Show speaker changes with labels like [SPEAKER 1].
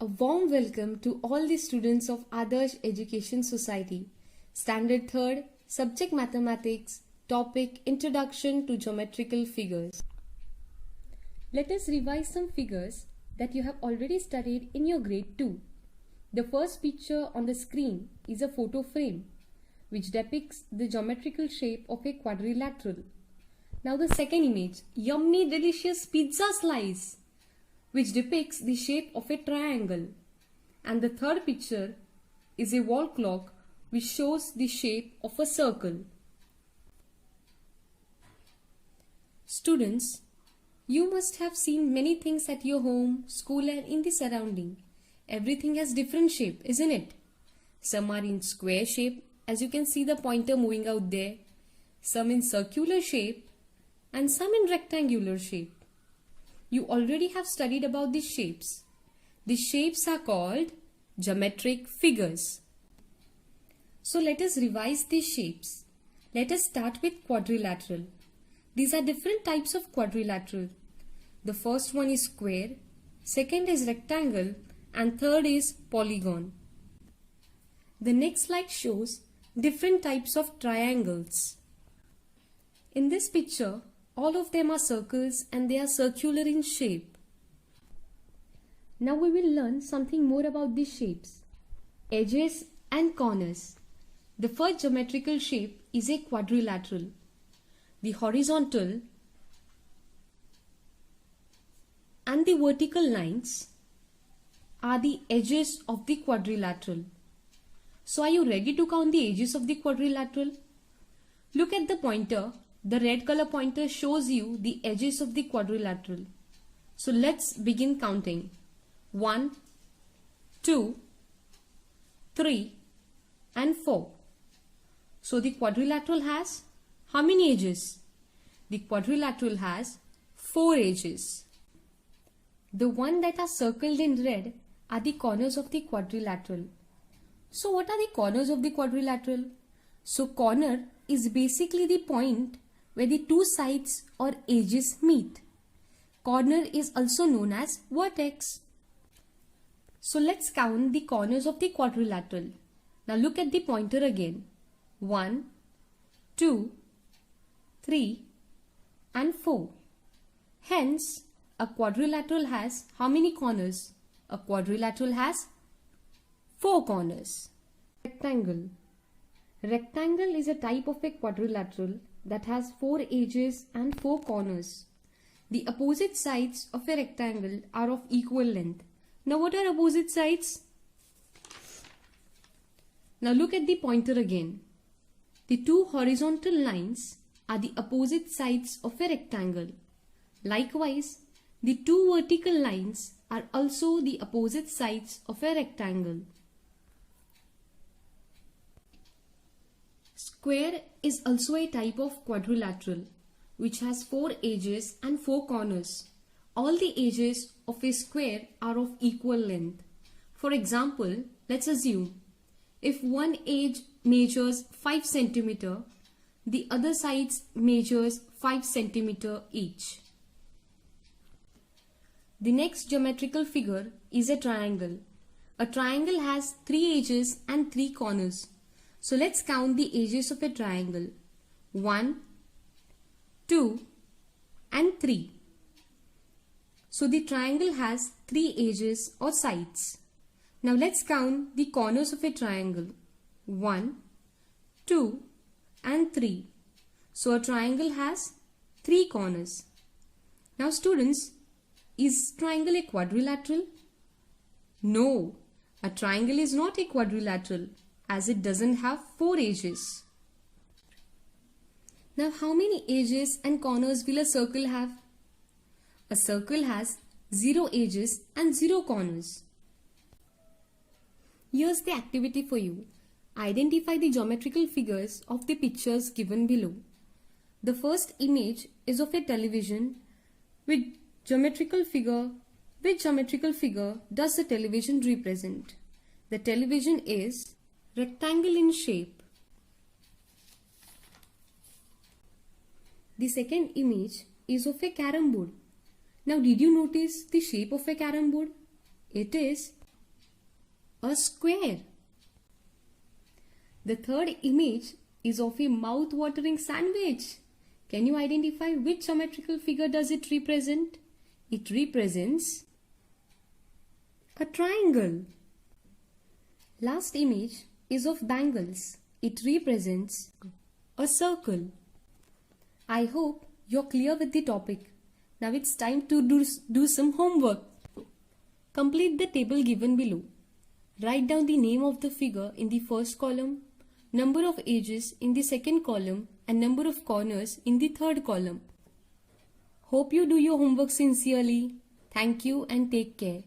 [SPEAKER 1] A warm welcome to all the students of Adarsh Education Society, Standard 3rd, Subject Mathematics, Topic Introduction to Geometrical Figures. Let us revise some figures that you have already studied in your grade 2. The first picture on the screen is a photo frame which depicts the geometrical shape of a quadrilateral. Now the second image, yummy delicious pizza slice, which depicts the shape of a triangle. And the third picture is a wall clock which shows the shape of a circle. Students, you must have seen many things at your home, school and in the surrounding. Everything has different shape, isn't it? Some are in square shape, as you can see the pointer moving out there. Some in circular shape and some in rectangular shape. You already have studied about these shapes. These shapes are called geometric figures. So let us revise these shapes. Let us start with quadrilateral. These are different types of quadrilateral. The first one is square, second is rectangle, and third is polygon. The next slide shows different types of triangles. In this picture, all of them are circles and they are circular in shape. Now we will learn something more about these shapes. Edges and corners. The first geometrical shape is a quadrilateral. The horizontal and the vertical lines are the edges of the quadrilateral. So are you ready to count the edges of the quadrilateral? Look at the pointer. The red color pointer shows you the edges of the quadrilateral. So let's begin counting. 1, 2, 3 and 4. So the quadrilateral has how many edges? The quadrilateral has 4 edges. The ones that are circled in red are the corners of the quadrilateral. So what are the corners of the quadrilateral? So corner is basically the point where the two sides or edges meet. Corner is also known as vertex. So let's count the corners of the quadrilateral. Now look at the pointer again. 1, 2, 3 and 4. Hence, a quadrilateral has how many corners? A quadrilateral has 4 corners. Rectangle. Rectangle is a type of a quadrilateral that has 4 edges and 4 corners. The opposite sides of a rectangle are of equal length. Now what are opposite sides? Now look at the pointer again. The two horizontal lines are the opposite sides of a rectangle. Likewise, the two vertical lines are also the opposite sides of a rectangle. Square is also a type of quadrilateral which has 4 edges and 4 corners. All the edges of a square are of equal length. For example, let's assume if one edge measures 5 cm, the other sides measures 5 cm each. The next geometrical figure is a triangle. A triangle has 3 edges and 3 corners. So let's count the edges of a triangle. 1, 2 and 3. So the triangle has 3 edges or sides. Now let's count the corners of a triangle. 1, 2 and 3. So a triangle has 3 corners. Now students, is triangle a quadrilateral? No, a triangle is not a quadrilateral, as it doesn't have 4 edges. Now how many edges and corners will a circle have? A circle has 0 edges and 0 corners. Here's the activity for you. Identify the geometrical figures of the pictures given below. The first image is of a television with geometrical figure. Which geometrical figure does the television represent? The television is rectangle in shape. The second image is of a carom board. Now did you notice the shape of a carom board? It is A square. The third image is of a mouth-watering sandwich. Can you identify which geometrical figure does it represent? It represents a triangle. Last image is of bangles. It represents a circle. I hope you're clear with the topic. Now it's time to do some homework. Complete the table given below. Write down the name of the figure in the first column, number of edges in the second column, and number of corners in the third column. Hope you do your homework sincerely. Thank you and take care.